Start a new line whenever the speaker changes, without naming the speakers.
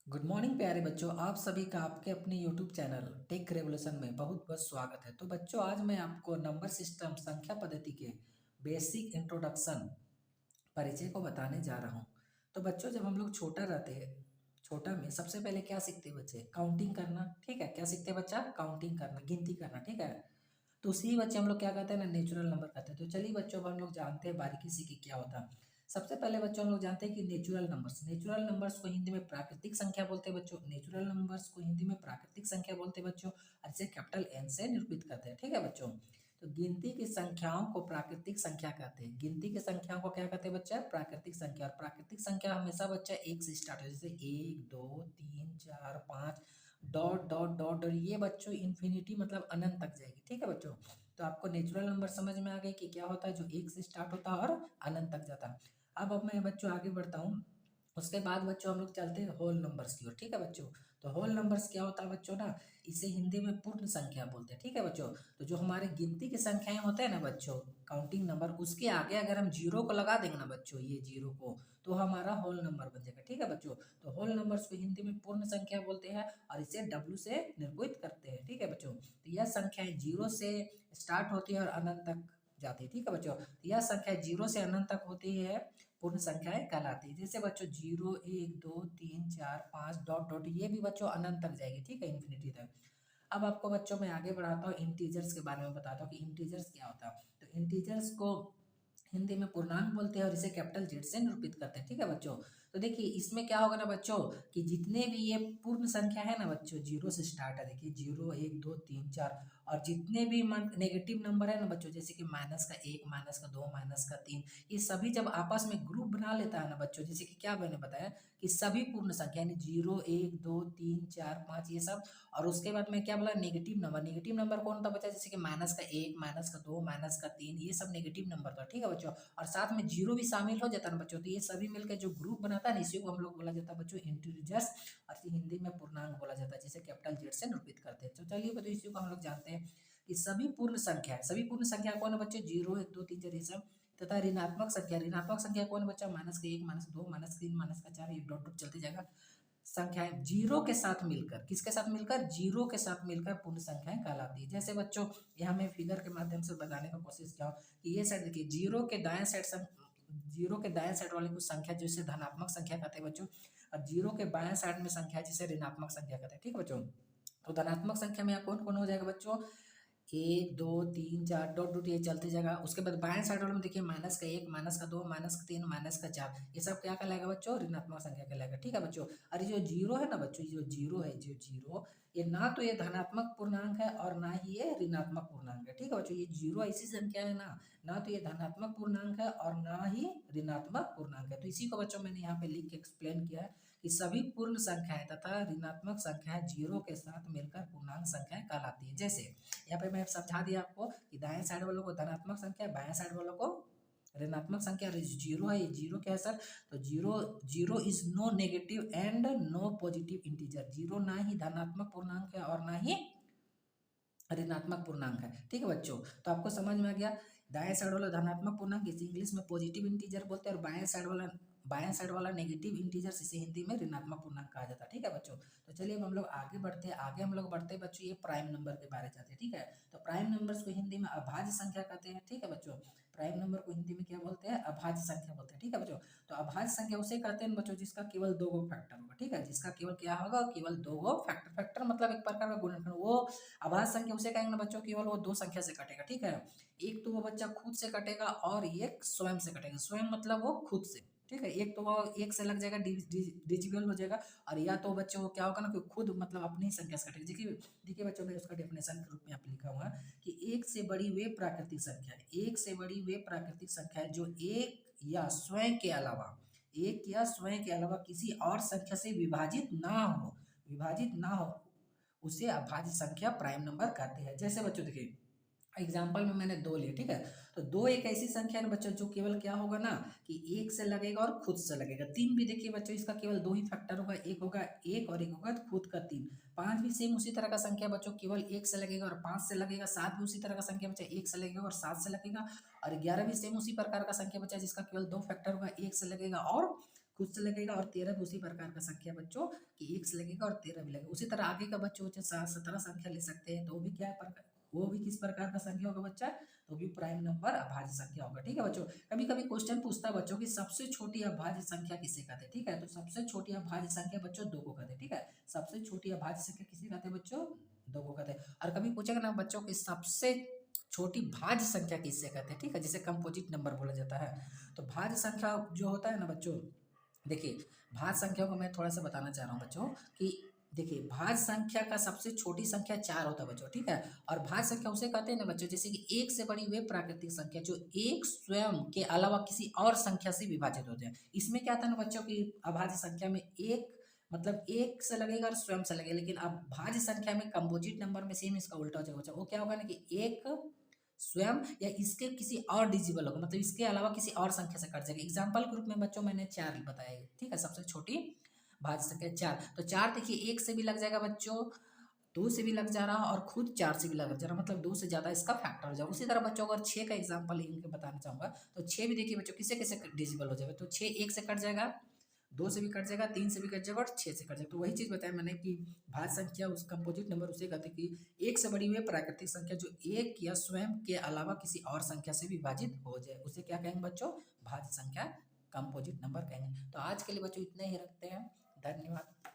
Good morning प्यारे बच्चों, आप सभी का आपके अपने यूट्यूब चैनल टेक रेवोल्यूशन में बहुत बहुत स्वागत है। तो बच्चों, आज मैं आपको नंबर सिस्टम संख्या पद्धति के बेसिक इंट्रोडक्शन परिचय को बताने जा रहा हूँ। तो बच्चों, जब हम लोग छोटा रहते हैं, छोटा में सबसे पहले क्या सीखते हैं बच्चे? काउंटिंग करना। ठीक है, क्या सीखते हैं बच्चा? काउंटिंग करना, गिनती करना। ठीक है, तो उसी बच्चे हम लोग क्या कहते हैं ना, नेचुरल नंबर कहते हैं। तो चलिए बच्चों, अब हम लोग जानते हैं बारीकी से कि क्या होता है। सबसे पहले बच्चों हम लोग जानते हैं कि नेचुरल नंबर्स को हिंदी में प्राकृतिक संख्या बोलते हैं बच्चों। नेचुरल नंबर्स को हिंदी में प्राकृतिक संख्या बोलते हैं बच्चों, और इसे कैपिटल एन से निरूपित करते हैं। ठीक है बच्चों, तो गिनती की संख्याओं को प्राकृतिक संख्या कहते हैं। गिनती की संख्याओं को क्या कहते हैं बच्चा? प्राकृतिक संख्या। और प्राकृतिक संख्या हमेशा बच्चा एक से स्टार्ट हो, जैसे एक, दो, तीन, चार, पाँच, डॉट डॉट डॉट। और ये बच्चों इन्फिनिटी मतलब अनंत तक जाएगी। ठीक है बच्चों, तो आपको नेचुरल नंबर समझ में आ गए कि क्या होता है, जो एक से स्टार्ट होता है और अनंत तक जाता है। अब मैं बच्चों आगे बढ़ता हूँ। उसके बाद बच्चों हम लोग चलते हैं होल नंबर्स की ओर। ठीक है बच्चों, तो होल नंबर्स क्या होता है बच्चों ना, इसे हिंदी में पूर्ण संख्या बोलते हैं। ठीक है बच्चों, तो जो हमारे गिनती की संख्याएं होते हैं ना बच्चों, काउंटिंग नंबर, उसके आगे अगर हम जीरो को लगा देंगे ना बच्चों, ये जीरो को, तो हमारा होल नंबर बन जाएगा। ठीक है बच्चों, तो होल नंबर्स को हिंदी में पूर्ण संख्या बोलते हैं और इसे डब्ल्यू से निरूपित करते हैं। ठीक है बच्चों, तो यह संख्याएं जीरो से स्टार्ट होती है और अनंत तक जाती है। ठीक है बच्चों, तो यह संख्या जीरो से अनंत तक होती है, पूर्ण संख्याएं कहलाती है। जैसे बच्चों जीरो, एक, दो, तीन, चार, पाँच, डॉट डॉट, ये भी बच्चों अनंत तक जाएगी। ठीक है, इन्फिनिटी तक। अब आपको बच्चों मैं आगे बढ़ाता हूँ, इंटीजर्स के बारे में बताता हूँ कि इंटीजर्स क्या होता है। तो इंटीजर्स को हिंदी में पूर्णांक बोलते हैं और इसे कैपिटल जेड से निरूपित करते हैं। ठीक है बच्चों, तो देखिए इसमें क्या होगा ना बच्चों, कि जितने भी ये पूर्ण संख्या है ना बच्चों, जीरो से स्टार्ट है। देखिए जीरो, एक, दो, तीन, चार, और जितने भी नेगेटिव नंबर है ना बच्चों, जैसे कि माइनस का एक, माइनस का दो, माइनस का तीन, ये सभी जब आपस में ग्रुप बना लेता है ना बच्चों, जैसे कि क्या मैंने बताया कि सभी पूर्ण संख्या यानी जीरो, एक, दो, तीन, चार, पाँच, ये सब। और उसके बाद में क्या बोला? Negative number. नेगेटिव नंबर कौन होता बच्चा? जैसे कि माइनस का एक, माइनस का दो, माइनस का तीन, ये सब नेगेटिव नंबर था। ठीक है बच्चों, और साथ में जीरो भी शामिल हो जाता है ना बच्चों, तो ये सभी मिलकर जो ग्रुप बनाता है ना, इसी को हम लोग बोला जाता है बच्चों इंटीजर्स, और इसे हिंदी में पूर्णांक बोला जाता है, जिसे कैपिटल जेड से निरूपित करते हैं। तो चलिए बच्चों, इसी को हम लोग जानते हैं कि सभी पूर्ण संख्या है। सभी पूर्ण संख्या कौन है बच्चे? जीरो, एक, दो, तीन, चार, ये सब। तथा ऋणात्मक संख्या, ऋणात्मक संख्या कौन है बच्चा? माइनस का एक, माइनस का दो, माइनस का तीन, माइनस का चार, ये डॉट डॉट चलते जाएगा। संख्याएं जीरो के साथ मिलकर, किसके साथ मिलकर? जीरो के साथ मिलकर पूर्ण संख्याएं कहलाती है। जैसे बच्चों, यहाँ मैं फिगर के माध्यम से बताने का कोशिश किया हूं कि ये साइड देखिए, जीरो के दाएं साइड वाली कुछ संख्या जिसे धनात्मक संख्या कहते हैं बच्चों, और जीरो के बाएं साइड में संख्या जिसे ऋणात्मक संख्या कहते हैं। ठीक है बच्चों, तो धनात्मक संख्या में यहाँ कौन कौन हो जाएगा बच्चों? एक, दो, तीन, चार, डॉट डॉट, ये चलते जाएगा। उसके बाद बाएं साइड वाले में देखिए, माइनस का एक, माइनस का दो, माइनस का तीन, माइनस का चार, ये सब क्या कहलाएगा बच्चों? ऋणात्मक संख्या कहलाएगा। ठीक है बच्चों, और ये जो जीरो है ना बच्चों, ये जो जीरो है, जो जीरो, ये ना तो ये धनात्मक पूर्णांक है और ना ही ये ऋणात्मक पूर्णांक है। ठीक है बच्चों, ये जीरो ऐसी संख्या है ना, ना तो ये धनात्मक पूर्णांक है और ना ही ऋणात्मक पूर्णांक है। तो इसी को बच्चों मैंने यहाँ पे लिख के एक्सप्लेन किया है कि सभी पूर्ण संख्याएं तथा ऋणात्मक संख्याएं जीरो के साथ मिलकर पूर्णांक संख्याएं कहलाती है। जैसे यहाँ पे मैं समझा दिया आपको कि दाएं साइड वालों को धनात्मक संख्या, बाएं साइड वालों को ऋणात्मक संख्या। जीरो है, ये जीरो क्या है सर? तो zero, zero is no negative and no positive integer. Zero ना ही धनात्मक पूर्णांक है और ना ही ऋणात्मक पूर्णांक है। ठीक है बच्चों, तो आपको समझ में आ गया। दाएं साइड वाला धनात्मक पूर्णांक इसे इंग्लिश में पॉजिटिव इंटीजर बोलते हैं, और बाएं साइड वाला नेगेटिव इंटीजर इसे हिंदी में ऋणात्मक पूर्णांक कहा जाता है। ठीक है बच्चों, तो चलिए अब हम लोग आगे बढ़ते हैं। आगे हम लोग बढ़ते हैं बच्चों, ये प्राइम नंबर के बारे में जाते हैं। ठीक है, तो प्राइम नंबर्स को हिंदी में अभाज्य संख्या कहते हैं। ठीक है बच्चों, प्राइम नंबर को हिंदी में क्या बोलते हैं? अभाज्य संख्या बोलते हैं। ठीक है बच्चों, तो अभाज्य संख्या उसे कहते हैं बच्चों जिसका केवल दो गो फैक्टर होगा। ठीक है, जिसका केवल क्या होगा? केवल दो गो फैक्टर। फैक्टर मतलब एक प्रकार का गुणनखंड। वो अभाज्य संख्या उसे कहेंगे ना बच्चों, केवल वो दो संख्या से कटेगा। ठीक है, एक तो वो बच्चा खुद से कटेगा और एक स्वयं से कटेगा। स्वयं मतलब वो खुद से। ठीक है, एक तो वो एक से लग जाएगा, डिजिबल हो जाएगा, और या तो बच्चों को क्या होगा ना कि खुद मतलब अपनी ही संख्या से कटेगा। देखिए देखिए बच्चों, मैं उसका डेफिनेशन के रूप में यहाँ पे लिखा हुआ है कि एक से बड़ी वे प्राकृतिक संख्या है, एक से बड़ी वे प्राकृतिक संख्या है जो एक या स्वयं के अलावा किसी और संख्या से विभाजित ना हो, उसे अभाज्य संख्या प्राइम नंबर कहते हैं। जैसे बच्चों देखिए, एग्जाम्पल में मैंने दो लिए। ठीक है, तो दो एक ऐसी संख्या है ना बच्चों, जो केवल क्या होगा ना कि एक से लगेगा और खुद से लगेगा। तीन भी देखिए बच्चों, इसका केवल दो ही फैक्टर होगा, एक होगा एक और एक होगा खुद का तीन। पांच भी सेम उसी तरह का संख्या बच्चों, केवल एक से लगेगा और पांच से लगेगा। सात भी उसी तरह का संख्या बच्चा, एक से लगेगा और सात से लगेगा। और 11 भी सेम उसी प्रकार का संख्या बच्चा, जिसका केवल दो फैक्टर होगा, एक से लगेगा और खुद से लगेगा, और 13 भी उसी प्रकार का संख्या बच्चों कि 1 से लगेगा और 13 भी लगेगा। उसी तरह आगे का बच्चों 17 संख्या ले सकते हैं, तो वो भी क्या प्रकार, वो भी किस प्रकार का संख्या होगा बच्चा, तो भी प्राइम नंबर अभाज्य संख्या होगा। ठीक है बच्चों, कभी कभी क्वेश्चन पूछता है बच्चों की सबसे छोटी अभाज्य संख्या किसे कहते हैं। ठीक है, तो सबसे छोटी अभाज्य संख्या बच्चों 2 को कहते हैं। ठीक है, सबसे छोटी अभाज्य संख्या किसे कहते हैं बच्चों, 2 को कहते हैं। और कभी पूछेगा ना बच्चों की सबसे छोटी भाज्य संख्या किससे कहते हैं। ठीक है, जिसे कंपोजिट नंबर बोला जाता है। तो भाज्य संख्या जो होता है ना बच्चों, देखिए भाज्य संख्या को मैं थोड़ा सा बताना चाह रहा हूँ बच्चों कि देखिए भाज्य संख्या का सबसे छोटी संख्या 4 होता है बच्चों। ठीक है, और भाज्य संख्या उसे कहते हैं ना बच्चों जैसे कि 1 से बड़ी वे प्राकृतिक संख्या जो एक स्वयं के अलावा किसी और संख्या से विभाजित होते हैं। इसमें क्या था ना बच्चों की अभाज्य संख्या में एक मतलब एक से लगेगा और स्वयं से लगेगा, लेकिन अब भाज्य संख्या में कंपोजिट नंबर में सेम इसका उल्टा हो जाएगा बच्चों। वो क्या होगा ना कि एक स्वयं या इसके किसी और डिजिबल होगा, मतलब इसके अलावा किसी और संख्या से कट जाएगा। एग्जाम्पल के रूप में बच्चों मैंने 4 बताया। ठीक है, सबसे छोटी भाज्य संख्या 4, तो 4 देखिए 1 से भी लग जाएगा बच्चों, 2 से भी लग जा रहा और खुद 4 से भी लग जा रहा, मतलब 2 से ज़्यादा इसका फैक्टर हो जाएगा। उसी तरह बच्चों अगर 6 का एग्जाम्पल इनके बताना चाहूँगा, तो 6 भी देखिए बच्चों किसे किसे डिजिबल हो जाएगा, तो 6 1 से कट जाएगा, 2 से भी कट जाएगा, 3 से भी कट जाएगा और 6 से कट जाएगा। तो वही चीज़ बताया मैंने कि भाज्य संख्या उस कंपोजिट नंबर उसे कहते हैं कि एक से बड़ी हुई प्राकृतिक संख्या जो एक या स्वयं के अलावा किसी और संख्या से विभाजित हो जाए, उसे क्या कहेंगे बच्चों, भाज्य संख्या कंपोजिट नंबर कहेंगे। तो आज के लिए बच्चों इतने ही रखते हैं, धन्यवाद।